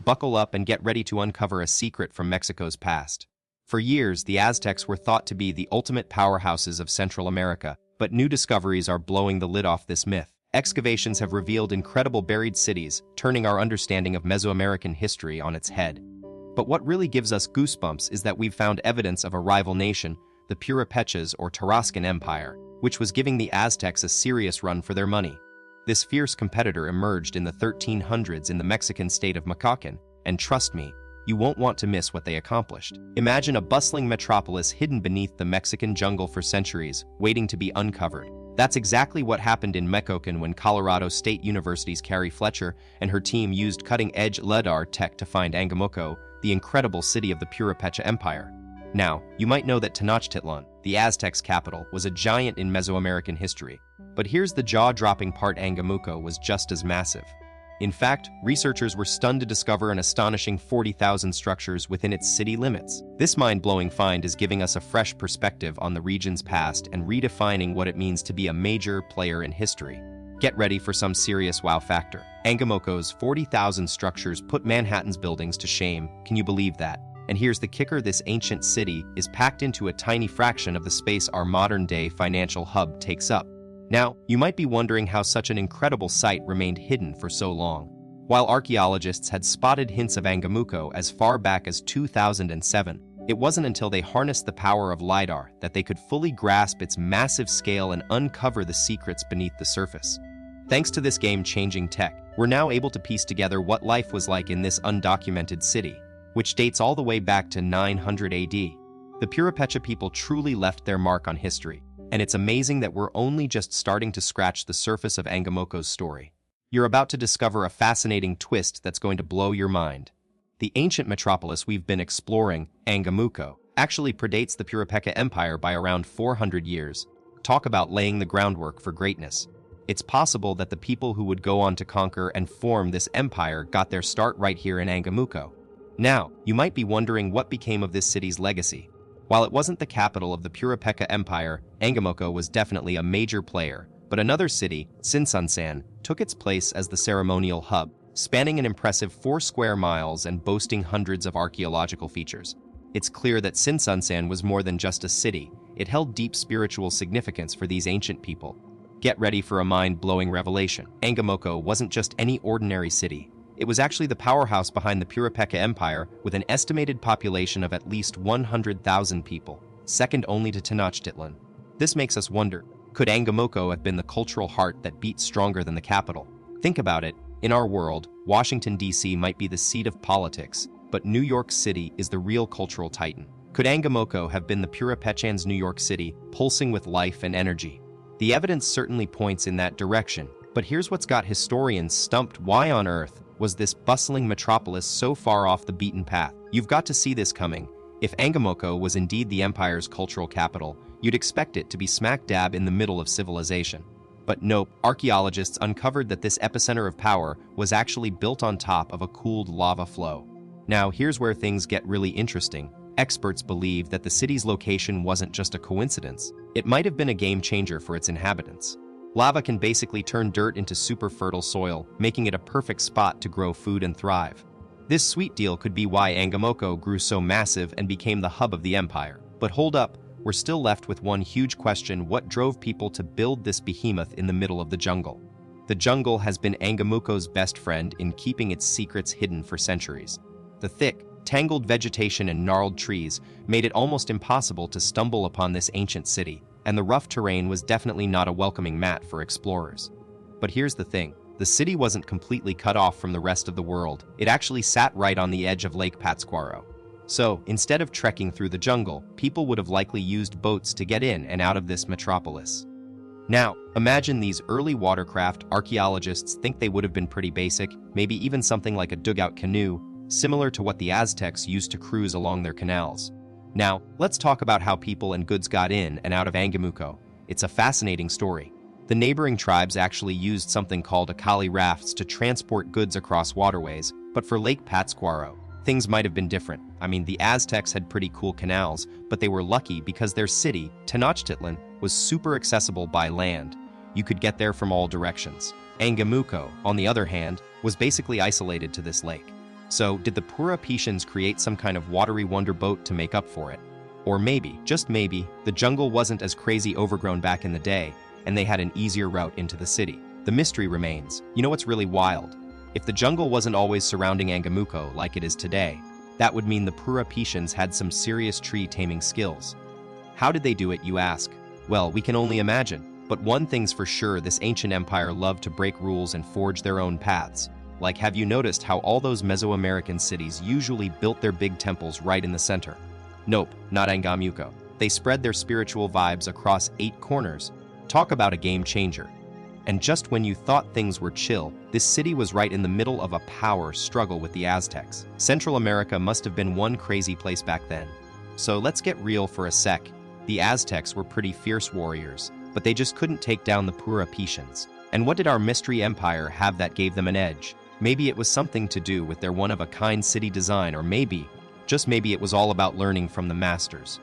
buckle up and get ready to uncover a secret from Mexico's past. For years, the Aztecs were thought to be the ultimate powerhouses of Central America, but new discoveries are blowing the lid off this myth. Excavations have revealed incredible buried cities, turning our understanding of Mesoamerican history on its head. But what really gives us goosebumps is that we've found evidence of a rival nation, the Puripetchas or Tarascan Empire, which was giving the Aztecs a serious run for their money. This fierce competitor emerged in the 1300s in the Mexican state of Michoacan, and trust me, you won't want to miss what they accomplished. Imagine a bustling metropolis hidden beneath the Mexican jungle for centuries, waiting to be uncovered. That's exactly what happened in Michoacan when Colorado State University's Carrie Fletcher and her team used cutting-edge Lidar tech to find Angamuko, the incredible city of the Puripetcha Empire. Now, you might know that Tenochtitlan, the Aztecs' capital, was a giant in Mesoamerican history. But here's the jaw-dropping part: Angamuko was just as massive. In fact, researchers were stunned to discover an astonishing 40,000 structures within its city limits. This mind-blowing find is giving us a fresh perspective on the region's past and redefining what it means to be a major player in history. Get ready for some serious wow factor. Angamuko's 40,000 structures put Manhattan's buildings to shame. Can you believe that? And here's the kicker: this ancient city is packed into a tiny fraction of the space our modern-day financial hub takes up. Now, you might be wondering how such an incredible site remained hidden for so long. While archaeologists had spotted hints of Angamuko as far back as 2007, it wasn't until they harnessed the power of Lidar that they could fully grasp its massive scale and uncover the secrets beneath the surface. Thanks to this game-changing tech, we're now able to piece together what life was like in this undocumented city, which dates all the way back to 900 AD. The Puripetcha people truly left their mark on history, and it's amazing that we're only just starting to scratch the surface of Angamuko's story. You're about to discover a fascinating twist that's going to blow your mind. The ancient metropolis we've been exploring, Angamuko, actually predates the Puripetcha Empire by around 400 years. Talk about laying the groundwork for greatness. It's possible that the people who would go on to conquer and form this empire got their start right here in Angamuko. Now, you might be wondering what became of this city's legacy. While it wasn't the capital of the Puripetcha Empire, Angamuko was definitely a major player, but another city, Sinsunsan, took its place as the ceremonial hub, spanning an impressive 4 square miles and boasting hundreds of archaeological features. It's clear that Sinsunsan was more than just a city. It held deep spiritual significance for these ancient people. Get ready for a mind-blowing revelation. Angamuko wasn't just any ordinary city. It was actually the powerhouse behind the Puripetcha Empire, with an estimated population of at least 100,000 people, second only to Tenochtitlan. This makes us wonder, could Angamuko have been the cultural heart that beat stronger than the capital? Think about it. In our world, Washington, D.C. might be the seat of politics, but New York City is the real cultural titan. Could Angamuko have been the Puripetchans' New York City, pulsing with life and energy? The evidence certainly points in that direction, but here's what's got historians stumped. Why on earth was this bustling metropolis so far off the beaten path? You've got to see this coming. If Angamuko was indeed the empire's cultural capital, you'd expect it to be smack dab in the middle of civilization. But nope, archaeologists uncovered that this epicenter of power was actually built on top of a cooled lava flow. Now, here's where things get really interesting. Experts believe that the city's location wasn't just a coincidence. It might have been a game changer for its inhabitants. Lava can basically turn dirt into super fertile soil, making it a perfect spot to grow food and thrive. This sweet deal could be why Angamuko grew so massive and became the hub of the empire. But hold up, we're still left with one huge question: what drove people to build this behemoth in the middle of the jungle? The jungle has been Angamuko's best friend in keeping its secrets hidden for centuries. The thick, tangled vegetation and gnarled trees made it almost impossible to stumble upon this ancient city, and the rough terrain was definitely not a welcoming mat for explorers. But here's the thing. The city wasn't completely cut off from the rest of the world. It actually sat right on the edge of Lake Pátzcuaro. So, instead of trekking through the jungle, people would have likely used boats to get in and out of this metropolis. Now, imagine these early watercraft. Archaeologists think they would have been pretty basic, maybe even something like a dugout canoe, similar to what the Aztecs used to cruise along their canals. Now, let's talk about how people and goods got in and out of Angamuko. It's a fascinating story. The neighboring tribes actually used something called akali rafts to transport goods across waterways, but for Lake Pátzcuaro, things might have been different. I mean, the Aztecs had pretty cool canals, but they were lucky because their city, Tenochtitlan, was super accessible by land. You could get there from all directions. Angamuko, on the other hand, was basically isolated to this lake. So, did the Puripetchans create some kind of watery wonder boat to make up for it? Or maybe, just maybe, the jungle wasn't as crazy overgrown back in the day, and they had an easier route into the city. The mystery remains. You know what's really wild? If the jungle wasn't always surrounding Angamuko like it is today, that would mean the Puripetchans had some serious tree-taming skills. How did they do it, you ask? Well, we can only imagine. But one thing's for sure, this ancient empire loved to break rules and forge their own paths. Like, have you noticed how all those Mesoamerican cities usually built their big temples right in the center? Nope, not Angamuko. They spread their spiritual vibes across 8 corners. Talk about a game changer. And just when you thought things were chill, this city was right in the middle of a power struggle with the Aztecs. Central America must have been one crazy place back then. So let's get real for a sec. The Aztecs were pretty fierce warriors, but they just couldn't take down the Puripetchans. And what did our mystery empire have that gave them an edge? Maybe it was something to do with their one-of-a-kind city design, or maybe, just maybe it was all about learning from the masters.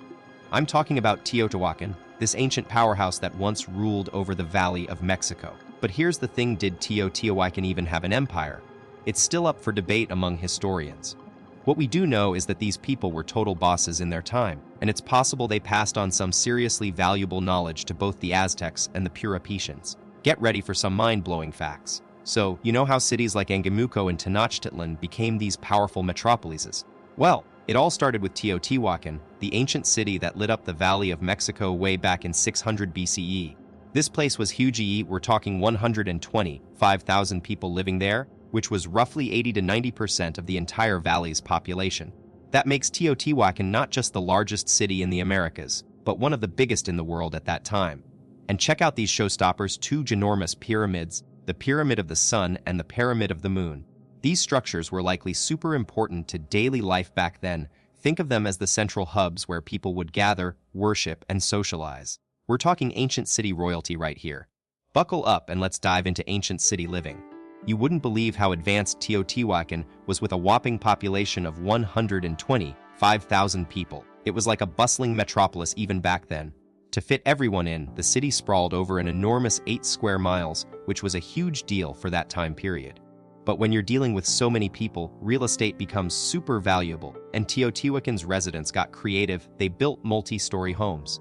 I'm talking about Teotihuacan, this ancient powerhouse that once ruled over the Valley of Mexico. But here's the thing, did Teotihuacan even have an empire? It's still up for debate among historians. What we do know is that these people were total bosses in their time, and it's possible they passed on some seriously valuable knowledge to both the Aztecs and the Puripetchans. Get ready for some mind-blowing facts. So, you know how cities like Angamuko and Tenochtitlan became these powerful metropolises? Well, it all started with Teotihuacan, the ancient city that lit up the Valley of Mexico way back in 600 BCE. This place was huge. We're talking 125,000 people living there, which was roughly 80 to 90% of the entire valley's population. That makes Teotihuacan not just the largest city in the Americas, but one of the biggest in the world at that time. And check out these showstoppers, 2 ginormous pyramids, the Pyramid of the Sun and the Pyramid of the Moon. These structures were likely super important to daily life back then. Think of them as the central hubs where people would gather, worship, and socialize. We're talking ancient city royalty right here. Buckle up and let's dive into ancient city living. You wouldn't believe how advanced Teotihuacan was with a whopping population of 125,000 people. It was like a bustling metropolis even back then. To fit everyone in, the city sprawled over an enormous 8 square miles, which was a huge deal for that time period. But when you're dealing with so many people, real estate becomes super valuable, and Teotihuacan's residents got creative. They built multi-story homes.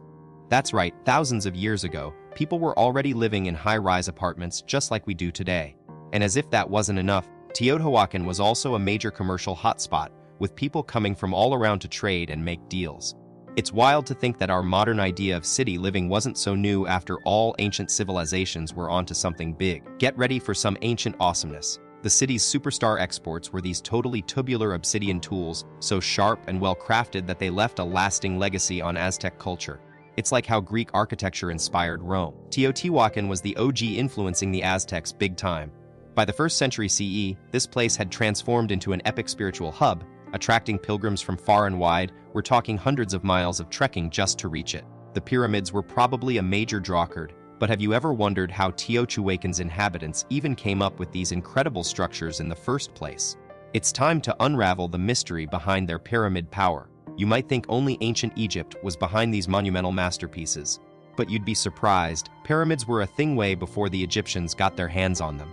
That's right, thousands of years ago, people were already living in high-rise apartments just like we do today. And as if that wasn't enough, Teotihuacan was also a major commercial hotspot, with people coming from all around to trade and make deals. It's wild to think that our modern idea of city living wasn't so new after all. Ancient civilizations were onto something big. Get ready for some ancient awesomeness. The city's superstar exports were these totally tubular obsidian tools, so sharp and well-crafted that they left a lasting legacy on Aztec culture. It's like how Greek architecture inspired Rome. Teotihuacan was the OG, influencing the Aztecs big time. By the 1st century CE, this place had transformed into an epic spiritual hub, attracting pilgrims from far and wide. We're talking hundreds of miles of trekking just to reach it. The pyramids were probably a major drawcard, but have you ever wondered how Teotihuacan's inhabitants even came up with these incredible structures in the first place? It's time to unravel the mystery behind their pyramid power. You might think only ancient Egypt was behind these monumental masterpieces, but you'd be surprised. Pyramids were a thing way before the Egyptians got their hands on them.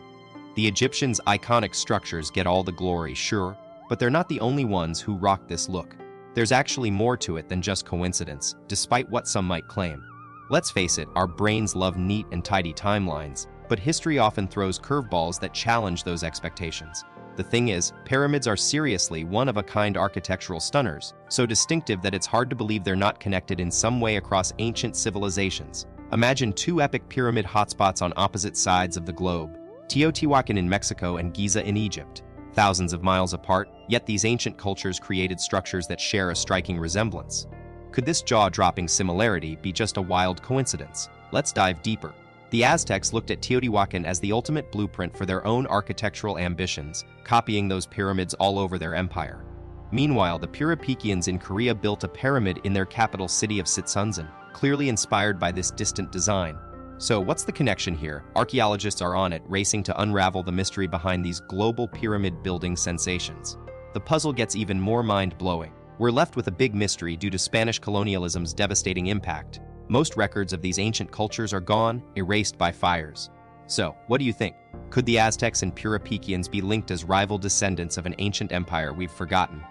The Egyptians' iconic structures get all the glory, sure, but they're not the only ones who rock this look. There's actually more to it than just coincidence, despite what some might claim. Let's face it, our brains love neat and tidy timelines, but history often throws curveballs that challenge those expectations. The thing is, pyramids are seriously one-of-a-kind architectural stunners, so distinctive that it's hard to believe they're not connected in some way across ancient civilizations. Imagine 2 epic pyramid hotspots on opposite sides of the globe, Teotihuacan in Mexico and Giza in Egypt. Thousands of miles apart, yet these ancient cultures created structures that share a striking resemblance. Could this jaw-dropping similarity be just a wild coincidence? Let's dive deeper. The Aztecs looked at Teotihuacan as the ultimate blueprint for their own architectural ambitions, copying those pyramids all over their empire. Meanwhile, the Puripetchans in Korea built a pyramid in their capital city of Sitsunsan, clearly inspired by this distant design. So what's the connection here? Archaeologists are on it, racing to unravel the mystery behind these global pyramid building sensations. The puzzle gets even more mind-blowing. We're left with a big mystery due to Spanish colonialism's devastating impact. Most records of these ancient cultures are gone, erased by fires. So, what do you think? Could the Aztecs and Puripetchans be linked as rival descendants of an ancient empire we've forgotten?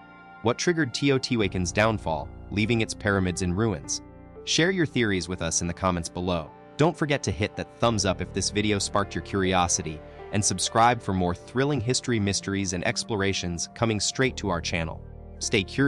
What triggered Teotihuacan's downfall, leaving its pyramids in ruins? Share your theories with us in the comments below. Don't forget to hit that thumbs up if this video sparked your curiosity, and subscribe for more thrilling history mysteries and explorations coming straight to our channel. Stay curious.